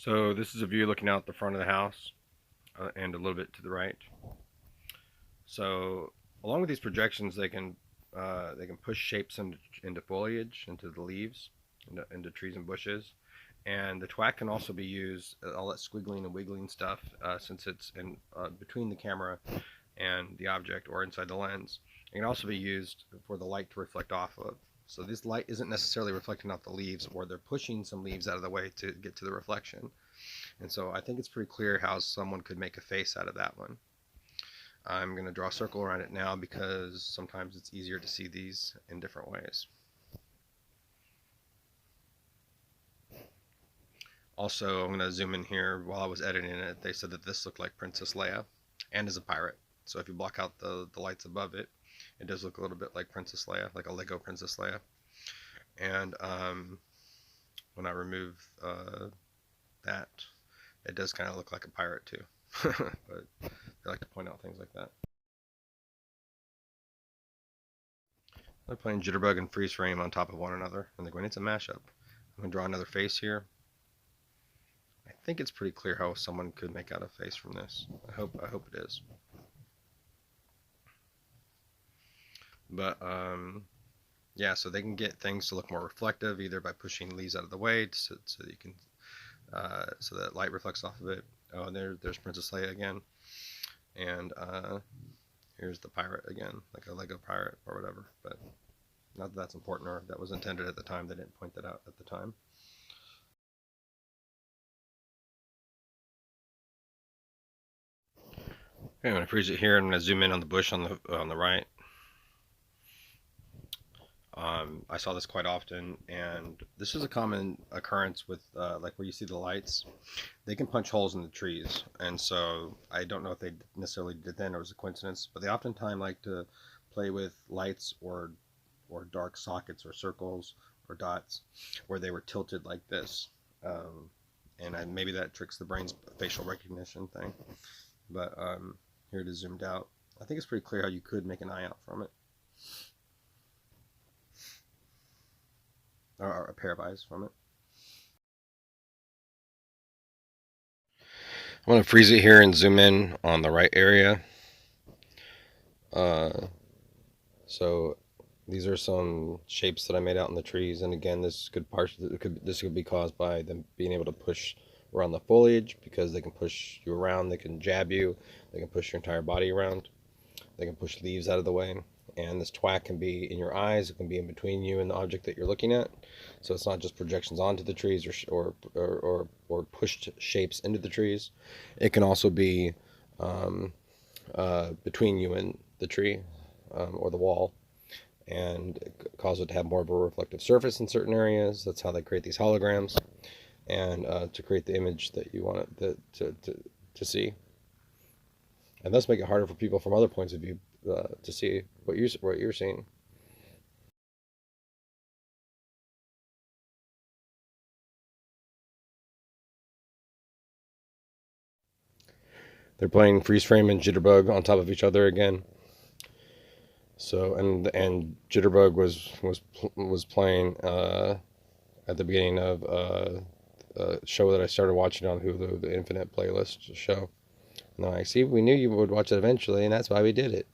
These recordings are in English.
So this is a view looking out the front of the house and a little bit to the right. So along with these projections, they can push shapes into foliage, into the leaves, into trees and bushes. And the twack can also be used, all that squiggling and wiggling stuff, since it's in between the camera and the object or inside the lens. It can also be used for the light to reflect off of. So this light isn't necessarily reflecting off the leaves, or they're pushing some leaves out of the way to get to the reflection. And so I think it's pretty clear how someone could make a face out of that one. I'm going to draw a circle around it now because sometimes it's easier to see these in different ways. Also, I'm going to zoom in here. While I was editing it, they said that this looked like Princess Leia and is a pirate. So if you block out the lights above it, it does look a little bit like Princess Leia, like a Lego Princess Leia. And when I remove that, it does kind of look like a pirate too. But I like to point out things like that. They're playing jitterbug and freeze frame on top of one another, and they're going, it's a mashup. I'm going to draw another face here. I think it's pretty clear how someone could make out a face from this. I hope it is. But yeah, so they can get things to look more reflective either by pushing leaves out of the way so you can so that light reflects off of it. Oh, and there's Princess Leia again, and here's the pirate again, like a Lego pirate or whatever. But not that that's important or that was intended at the time. They didn't point that out at the time. Okay, I'm going to freeze it here. I'm going to zoom in on the bush on the right. I saw this quite often, and this is a common occurrence with like where you see the lights. They can punch holes in the trees, and so I don't know if they necessarily did then or it was a coincidence, but they oftentimes like to play with lights or dark sockets or circles or dots where they were tilted like this. And maybe that tricks the brain's facial recognition thing. But here it is zoomed out. I think it's pretty clear how you could make an eye out from it, or a pair of eyes from it. I'm going to freeze it here and zoom in on the right area. Uh, so these are some shapes that I made out in the trees, and again, this could be caused by them being able to push around the foliage because they can push you around, they can jab you, they can push your entire body around, they can push leaves out of the way, and this twack can be in your eyes, it can be in between you and the object that you're looking at. So it's not just projections onto the trees or pushed shapes into the trees. It can also be between you and the tree or the wall, and cause it to have more of a reflective surface in certain areas. That's how they create these holograms, and to create the image that you want it to see, and thus make it harder for people from other points of view to see what you're seeing. They're playing freeze frame and jitterbug on top of each other again. So and jitterbug was playing at the beginning of a show that I started watching on Hulu, the Infinite Playlist show. And I see we knew you would watch it eventually, and that's why we did it.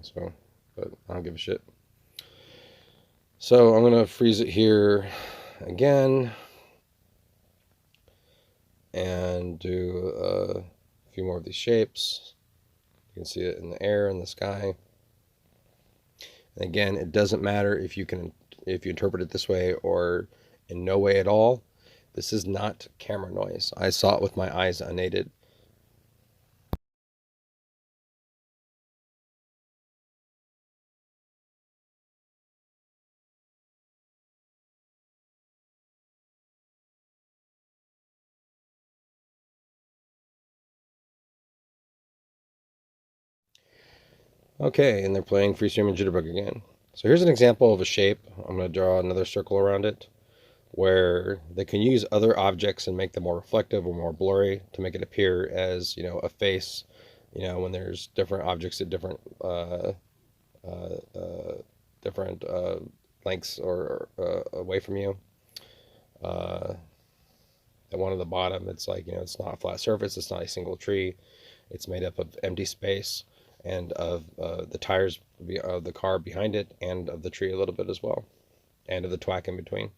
So, but I don't give a shit. So I'm gonna freeze it here again and do a few more of these shapes. You can see it in the air, in the sky. And again, it doesn't matter if you interpret it this way or in no way at all. This is not camera noise. I saw it with my eyes unaided. Okay, and they're playing free stream and jitterbug again. So here's an example of a shape. I'm going to draw another circle around it where they can use other objects and make them more reflective or more blurry to make it appear as, a face, when there's different objects at uh, uh, different lengths or away from you. Uh, The one at the bottom, it's like, it's not a flat surface, it's not a single tree. It's made up of empty space and of the tires of the car behind it, and of the tree a little bit as well, and of the twack in between.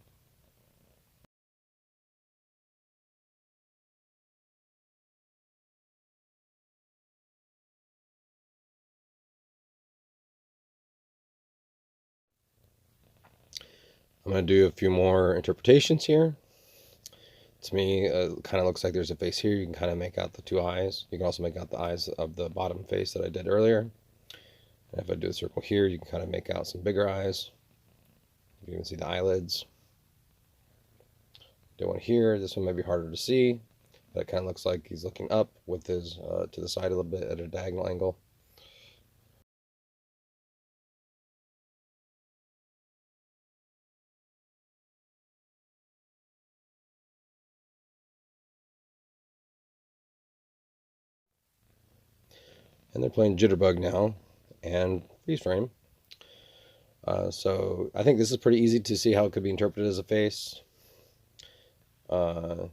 I'm going to do a few more interpretations here. To me, it kind of looks like there's a face here. You can kind of make out the two eyes. You can also make out the eyes of the bottom face that I did earlier. And if I do a circle here, you can kind of make out some bigger eyes. You can even see the eyelids. Do one here. This one may be harder to see. That kind of looks like he's looking up with his to the side a little bit at a diagonal angle. And they're playing Jitterbug now and freeze frame. So I think this is pretty easy to see how it could be interpreted as a face. Like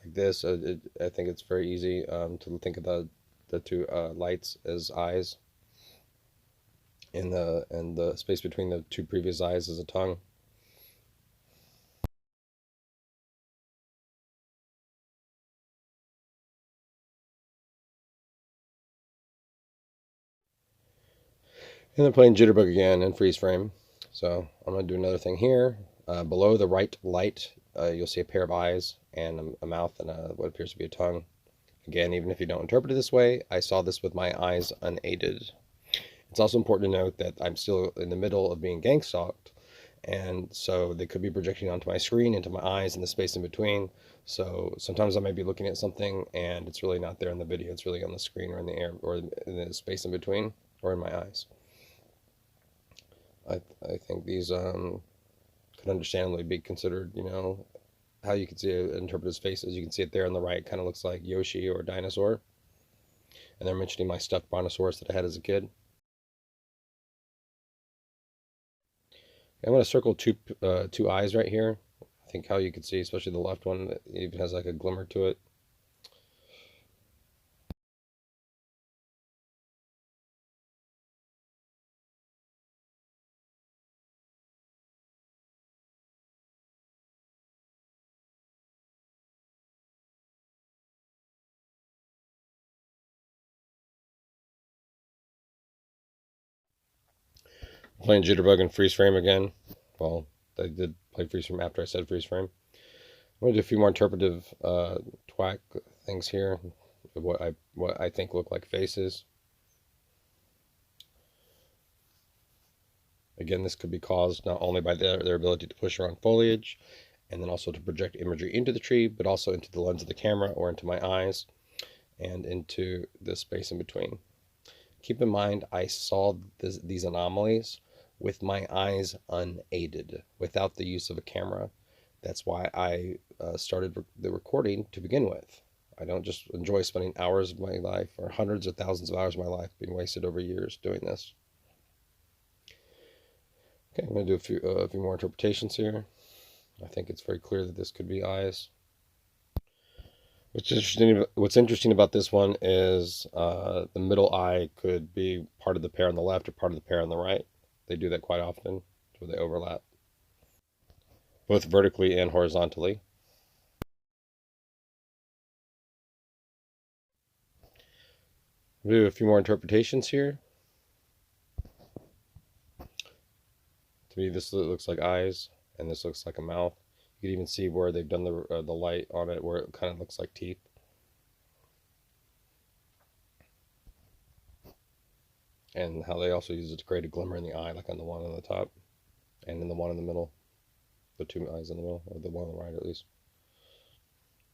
this, I think it's very easy to think of the two lights as eyes, and the space between the two previous eyes is a tongue. And then playing Jitterbug again and freeze frame. So I'm going to do another thing here. Below the right light, you'll see a pair of eyes and a mouth and what appears to be a tongue. Again, even if you don't interpret it this way, I saw this with my eyes unaided. It's also important to note that I'm still in the middle of being gang stalked, and so they could be projecting onto my screen, into my eyes, and the space in between. So sometimes I might be looking at something and it's really not there in the video. It's really on the screen or in the air or in the space in between or in my eyes. I think these could understandably be considered, how you can see interpret his faces. You can see it there on the right. Kind of looks like Yoshi or a dinosaur. And they're mentioning my stuffed brontosaurus that I had as a kid. I'm going to circle two eyes right here. I think how you can see, especially the left one, it even has like a glimmer to it. Playing Jitterbug and freeze frame again. Well, I did play freeze frame after I said freeze frame. I'm going to do a few more interpretive twack things here. What I think look like faces. Again, this could be caused not only by their ability to push around foliage, and then also to project imagery into the tree, but also into the lens of the camera or into my eyes and into the space in between. Keep in mind, I saw these anomalies with my eyes unaided, without the use of a camera. That's why I started the recording to begin with. I don't just enjoy spending hours of my life or hundreds of thousands of hours of my life being wasted over years doing this. Okay, I'm going to do a few more interpretations here. I think it's very clear that this could be eyes. What's interesting about this one is the middle eye could be part of the pair on the left or part of the pair on the right. They do that quite often, where they overlap, both vertically and horizontally. We'll do a few more interpretations here. To me, this looks like eyes, and this looks like a mouth. You can even see where they've done the light on it, where it kind of looks like teeth. And how they also use it to create a glimmer in the eye, like on the one on the top, and in the one in the middle. The two eyes in the middle, or the one on the right at least.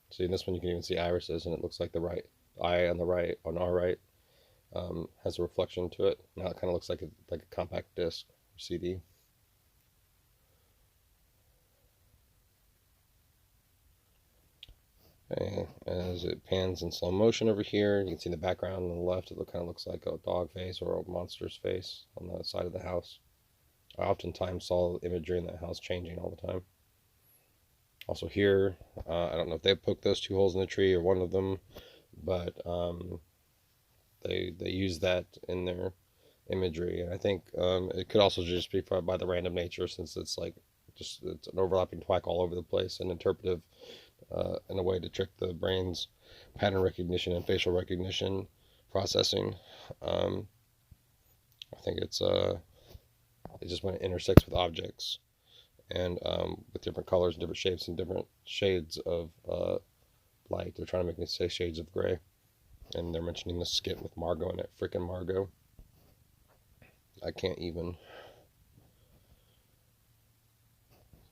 See, in this one you can even see irises, and it looks like the right eye on the right, on our right, has a reflection to it. Now it kind of looks like a compact disc or CD. Okay, as it pans in slow motion over here, you can see in the background on the left, it kind of looks like a dog face or a monster's face on the side of the house. I oftentimes saw imagery in that house changing all the time. Also here, I don't know if they poked those two holes in the tree or one of them, but they use that in their imagery. And I think it could also just be by the random nature, since it's like just it's an overlapping twack all over the place and interpretive in a way to trick the brain's pattern recognition and facial recognition processing. Um, I think it's just when it intersects with objects and with different colors, different shapes, and different shades of light. They're trying to make me say shades of gray, and they're mentioning the skit with Margot in it. Freaking Margot! I can't even.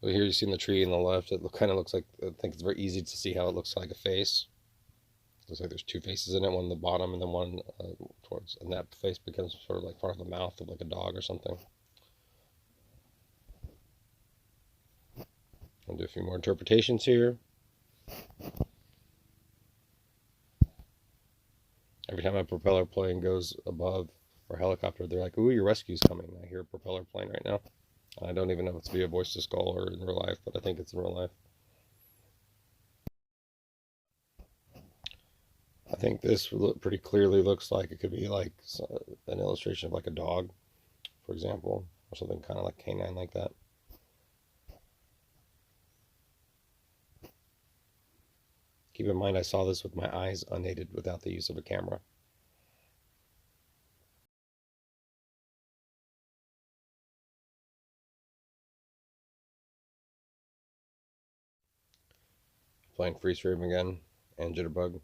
So here you see the tree on the left. It kind of looks like, I think it's very easy to see how it looks like a face. It looks like there's two faces in it, one in the bottom and then one towards, and that face becomes sort of like part of the mouth of like a dog or something. I'll do a few more interpretations here. Every time a propeller plane goes above, or helicopter, they're like, ooh, your rescue's coming. I hear a propeller plane right now. I don't even know if it's via voice to skull or in real life, but I think it's in real life. I think this pretty clearly looks like it could be like an illustration of like a dog, for example, or something kind of like canine like that. Keep in mind, I saw this with my eyes unaided without the use of a camera. Playing freeze frame again and jitterbug.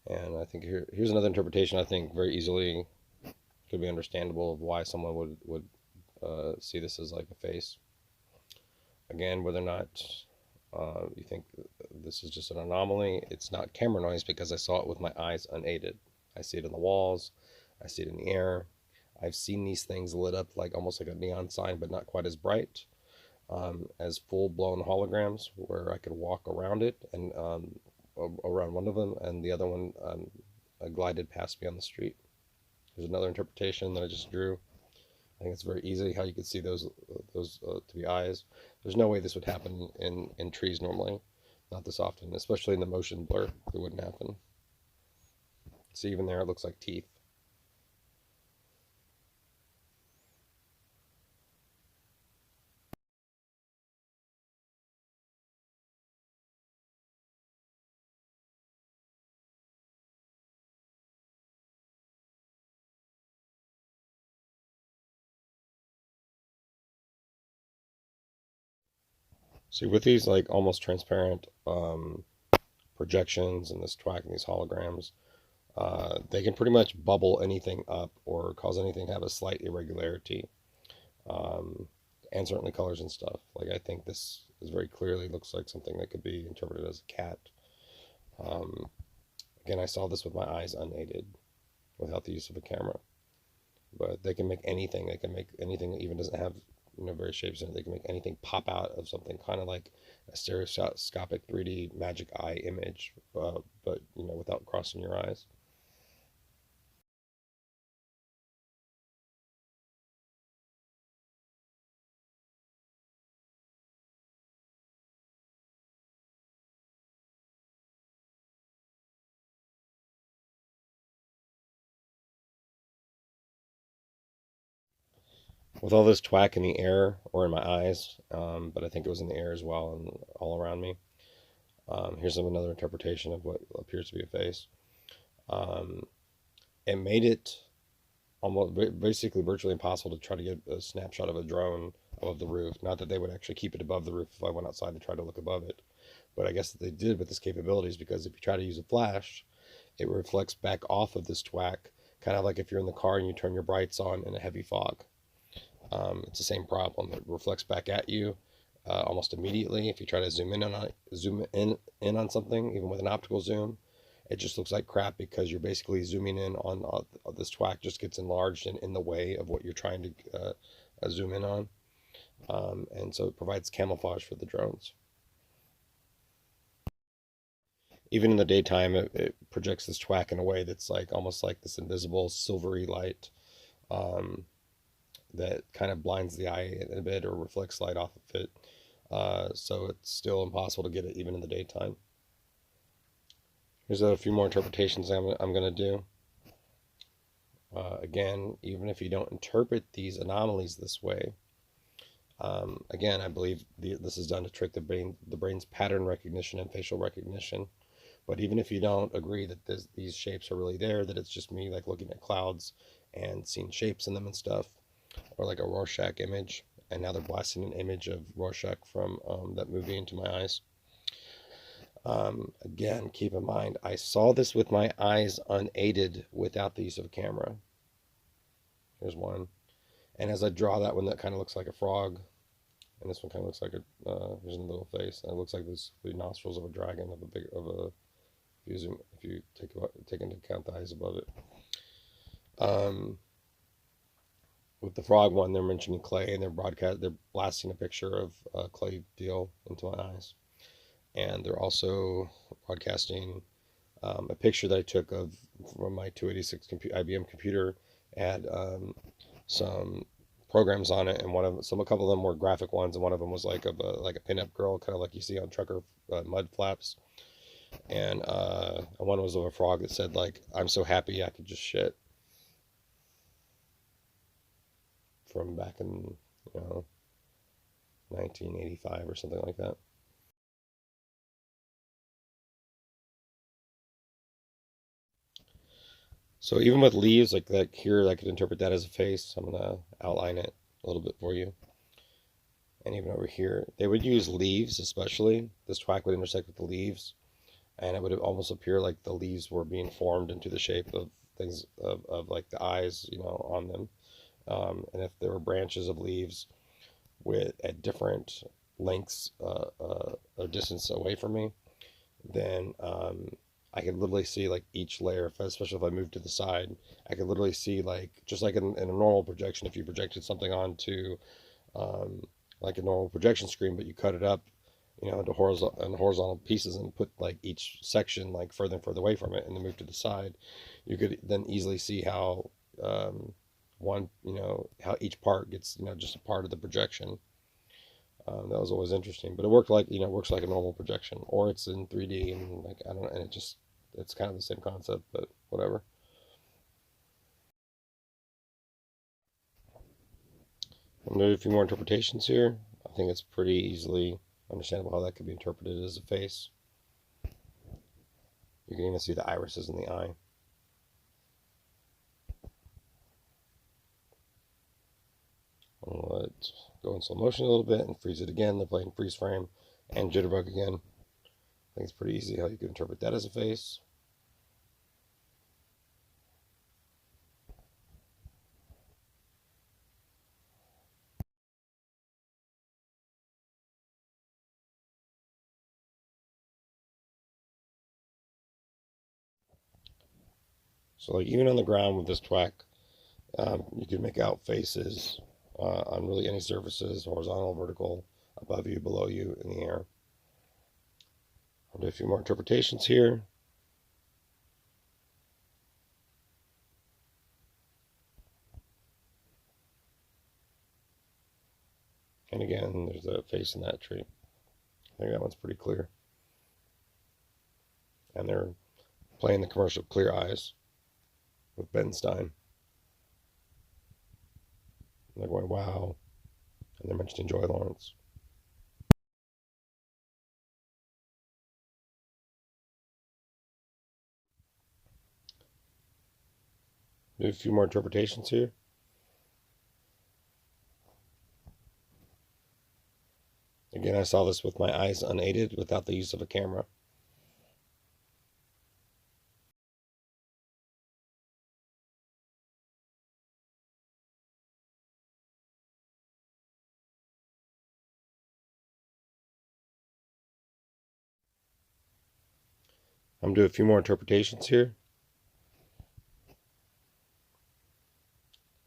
And I think here's another interpretation I think very easily could be understandable of why someone would see this as like a face. Again, whether or not you think this is just an anomaly, it's not camera noise because I saw it with my eyes unaided. I see it on the walls, I see it in the air. I've seen these things lit up like almost like a neon sign, but not quite as bright, as full-blown holograms where I could walk around it and around one of them, and the other one glided past me on the street. There's another interpretation that I just drew. I think it's very easy how you could see those to be eyes. There's no way this would happen in trees normally, not this often, especially in the motion blur. It wouldn't happen. See, even there, it looks like teeth. See, with these like almost transparent projections and this twack and these holograms, they can pretty much bubble anything up or cause anything to have a slight irregularity, um, and certainly colors and stuff. Like I think this is very clearly looks like something that could be interpreted as a cat. Um, Again, I saw this with my eyes unaided, without the use of a camera. But they can make anything. They can make anything that even doesn't have various shapes in it. They can make anything pop out of something, kind of like a stereoscopic 3D magic eye image, but without crossing your eyes. With all this twack in the air or in my eyes, but I think it was in the air as well and all around me. Here's another interpretation of what appears to be a face. Um, it made it almost basically virtually impossible to try to get a snapshot of a drone above the roof. Not that they would actually keep it above the roof if I went outside to try to look above it, but I guess that they did with this capabilities, because if you try to use a flash, it reflects back off of this twack, kind of like if you're in the car and you turn your brights on in a heavy fog. It's the same problem. It reflects back at you almost immediately. If you try to zoom in on something, even with an optical zoom, it just looks like crap because you're basically zooming in on this twack just gets enlarged and in the way of what you're trying to zoom in on, and so it provides camouflage for the drones. Even in the daytime, it projects this twack in a way that's like almost like this invisible silvery light, um, that kind of blinds the eye a bit or reflects light off of it. so it's still impossible to get it even in the daytime. Here's a few more interpretations I'm going to do. Again, even if you don't interpret these anomalies this way, again, I believe this is done to trick the brain's pattern recognition and facial recognition. But even if you don't agree that these shapes are really there, that it's just me like looking at clouds and seeing shapes in them and stuff, or like a Rorschach image, and now they're blasting an image of Rorschach from that movie into my eyes. Again, keep in mind, I saw this with my eyes unaided without the use of a camera. Here's one. And as I draw that one, that kind of looks like a frog. And this one kind of looks like here's a little face. And it looks like the nostrils of a dragon, if you take into account the eyes above it. With the frog one, they're mentioning clay, and they're blasting a picture of a clay deal into my eyes. And they're also broadcasting a picture that I took from my 286 IBM computer. Had some programs on it, and a couple of them were graphic ones, and one of them was like a pinup girl, kind of like you see on trucker mud flaps. And one was of a frog that said like, "I'm so happy I could just shit," from back in 1985 or something like that. So even with leaves like that here, I could interpret that as a face. I'm gonna outline it a little bit for you. And even over here, they would use leaves, especially. This track would intersect with the leaves, and it would almost appear like the leaves were being formed into the shape of things of like the eyes, on them. And if there were branches of leaves at different lengths or distance away from me, then I could literally see like each layer, especially if I moved to the side, I could literally see like, just like in a normal projection, if you projected something onto um, like a normal projection screen, but you cut it up, into horizontal pieces and put like each section like further and further away from it and then move to the side, you could then easily see how how each part gets, just a part of the projection. That was always interesting, but it worked like, works like a normal projection, or it's in 3D and like, I don't know, and it's kind of the same concept, but whatever. I'm gonna do a few more interpretations here. I think it's pretty easily understandable how that could be interpreted as a face. You can even see the irises in the eye. I'll let it go in slow motion a little bit and freeze it again. They're playing freeze frame and jitterbug again. I think it's pretty easy how you can interpret that as a face. So like even on the ground with this twack, you can make out faces on really any surfaces, horizontal, vertical, above you, below you, in the air. I'll do a few more interpretations here. And again, there's a face in that tree. I think that one's pretty clear. And they're playing the commercial Clear Eyes with Ben Stein. And they're going, wow. And they're mentioning Joy Lawrence. Do a few more interpretations here. Again, I saw this with my eyes unaided without the use of a camera. I'm going to do a few more interpretations here.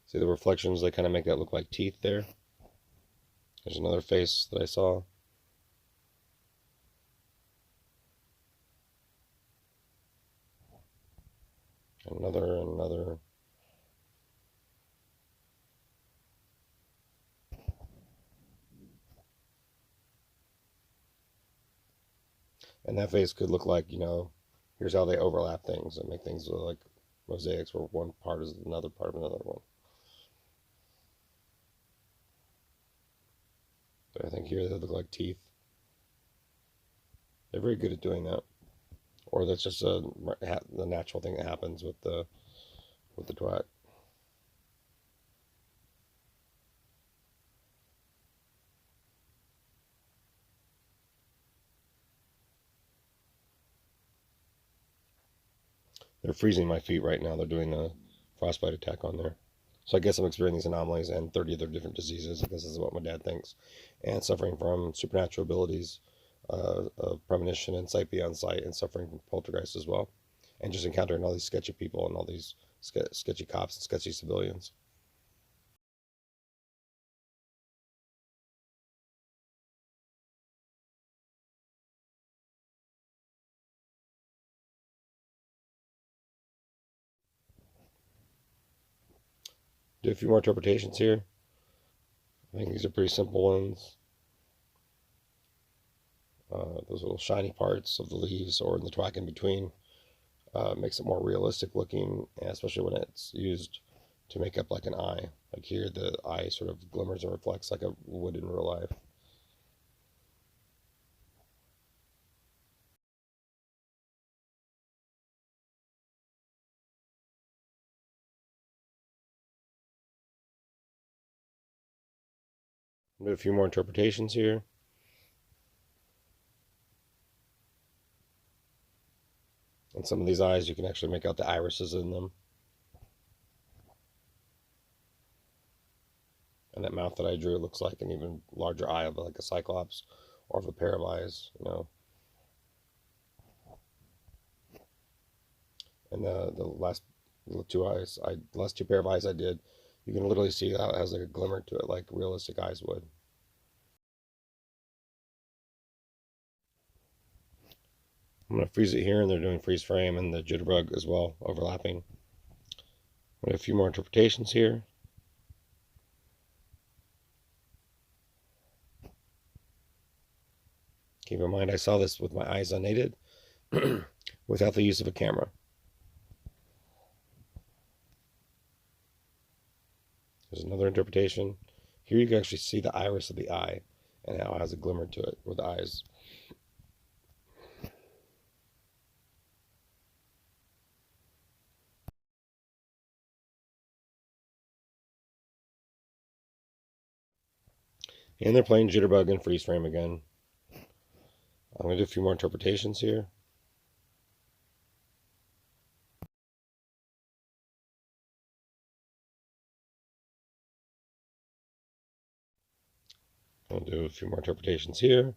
See the reflections, they kind of make that look like teeth there. There's another face that I saw. Another. And that face could look like, here's how they overlap things and make things look like mosaics where one part is another part of another one. But I think here they look like teeth. They're very good at doing that. Or that's just the natural thing that happens with the twat. They're freezing my feet right now. They're doing a frostbite attack on there. So I guess I'm experiencing these anomalies and 30 other different diseases. I guess this is what my dad thinks. And suffering from supernatural abilities of premonition and sight beyond sight, and suffering from poltergeist as well. And just encountering all these sketchy people and all these sketchy cops and sketchy civilians. Do a few more interpretations here. I think these are pretty simple ones. Those little shiny parts of the leaves or in the twag in between makes it more realistic looking, especially when it's used to make up like an eye. Like here, the eye sort of glimmers and reflects like it would in real life. Do a few more interpretations here. And some of these eyes, you can actually make out the irises in them. And that mouth that I drew looks like an even larger eye of like a cyclops or of a pair of eyes. And the last last two pair of eyes I did, you can literally see how it has like a glimmer to it, like realistic eyes would. I'm going to freeze it here, and they're doing freeze frame and the jitterbug as well, overlapping. A few more interpretations here. Keep in mind, I saw this with my eyes unaided, without the use of a camera. There's another interpretation. Here you can actually see the iris of the eye and how it has a glimmer to it with the eyes. And they're playing jitterbug and freeze frame again. I'm going to do a few more interpretations here. I'll do a few more interpretations here.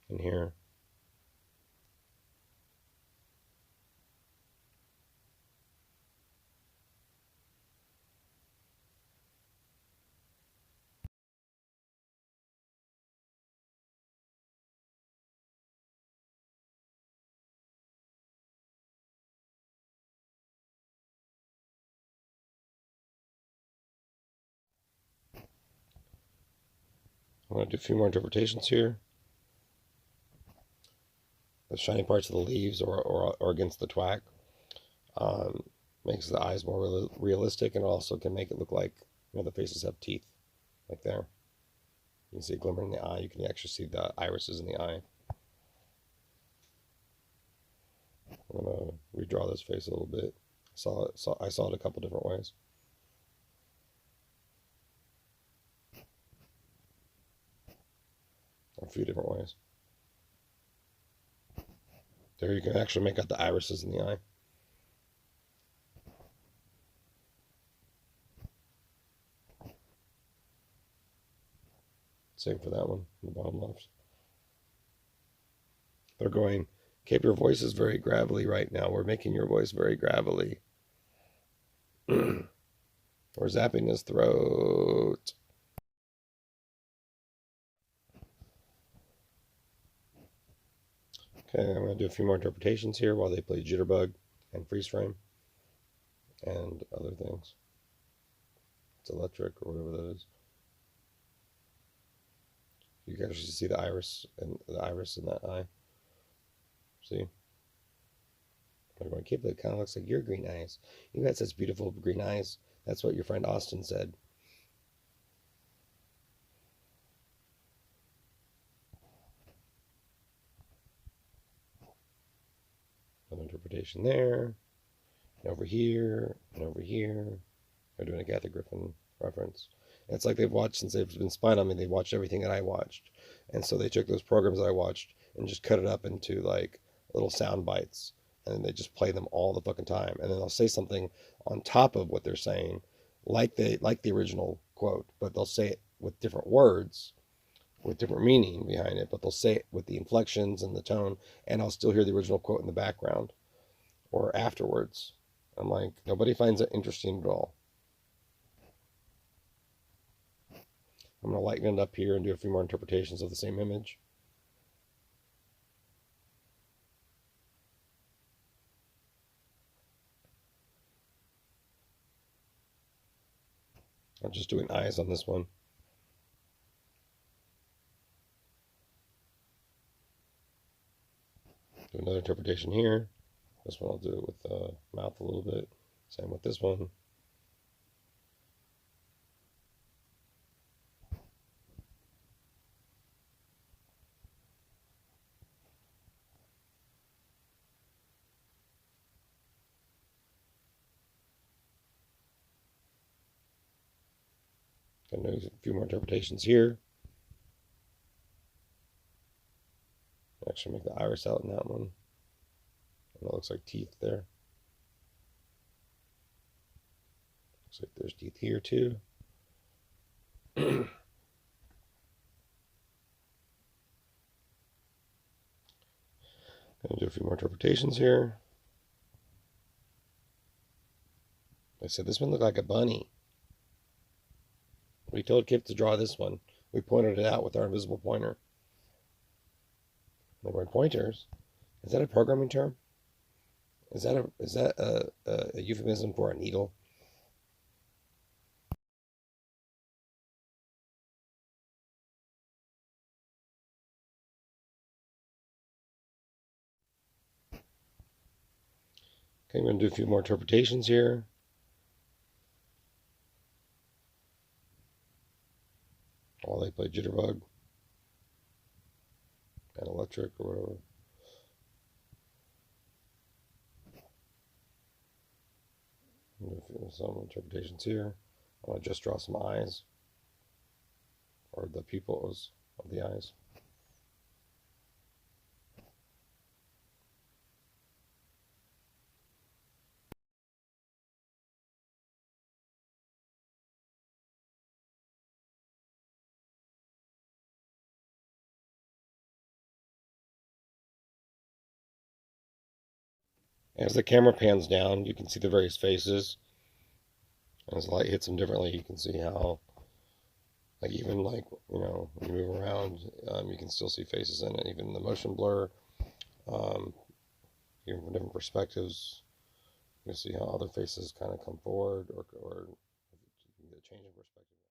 And here. I'm going to do a few more interpretations here. The shiny parts of the leaves or against the twag makes the eyes more realistic, and also can make it look like the faces have teeth, like there. You can see a glimmer in the eye. You can actually see the irises in the eye. I'm gonna redraw this face a little bit. I saw it a couple different ways. A few different ways. There you can actually make out the irises in the eye. Same for that one, in the bottom left. They're going, Cape, your voice is very gravelly right now. We're making your voice very gravelly. We're zapping his throat. Okay, I'm going to do a few more interpretations here while they play jitterbug and freeze frame and other things. It's electric or whatever that is. You can actually see the iris in that eye. See? I'm going, Kip, it kind of looks like your green eyes. You got such beautiful green eyes. That's what your friend Austin said. Another interpretation there, and over here, and over here. They're doing a Kathy Griffin reference. And it's like they've watched, since they've been spying on me, they've watched everything that I watched. And so they took those programs that I watched and just cut it up into like little sound bites. And then they just play them all the fucking time. And then they'll say something on top of what they're saying, like the original quote, but they'll say it with different words, with different meaning behind it, but they'll say it with the inflections and the tone, and I'll still hear the original quote in the background or afterwards. I'm like, nobody finds it interesting at all. I'm going to lighten it up here and do a few more interpretations of the same image. I'm just doing eyes on this one. Do another interpretation here. This one I'll do it with the mouth a little bit. Same with this one. Gonna do a few more interpretations here. Actually make the iris out in that one. And it looks like teeth there. Looks like there's teeth here too. Gonna do a few more interpretations here. I said this one looked like a bunny. We told Kip to draw this one. We pointed it out with our invisible pointer. They were pointers. Is that a programming term? Is that a euphemism for a needle? Okay, I'm going to do a few more interpretations here. While they play Jitterbug and Electric or whatever. Some interpretations here. I want to just draw some eyes, or the pupils of the eyes. As the camera pans down, you can see the various faces. As the light hits them differently, you can see how, like even like, when you move around, you can still see faces in it. Even the motion blur, even from different perspectives, you can see how other faces kind of come forward, or you can get a change in perspective.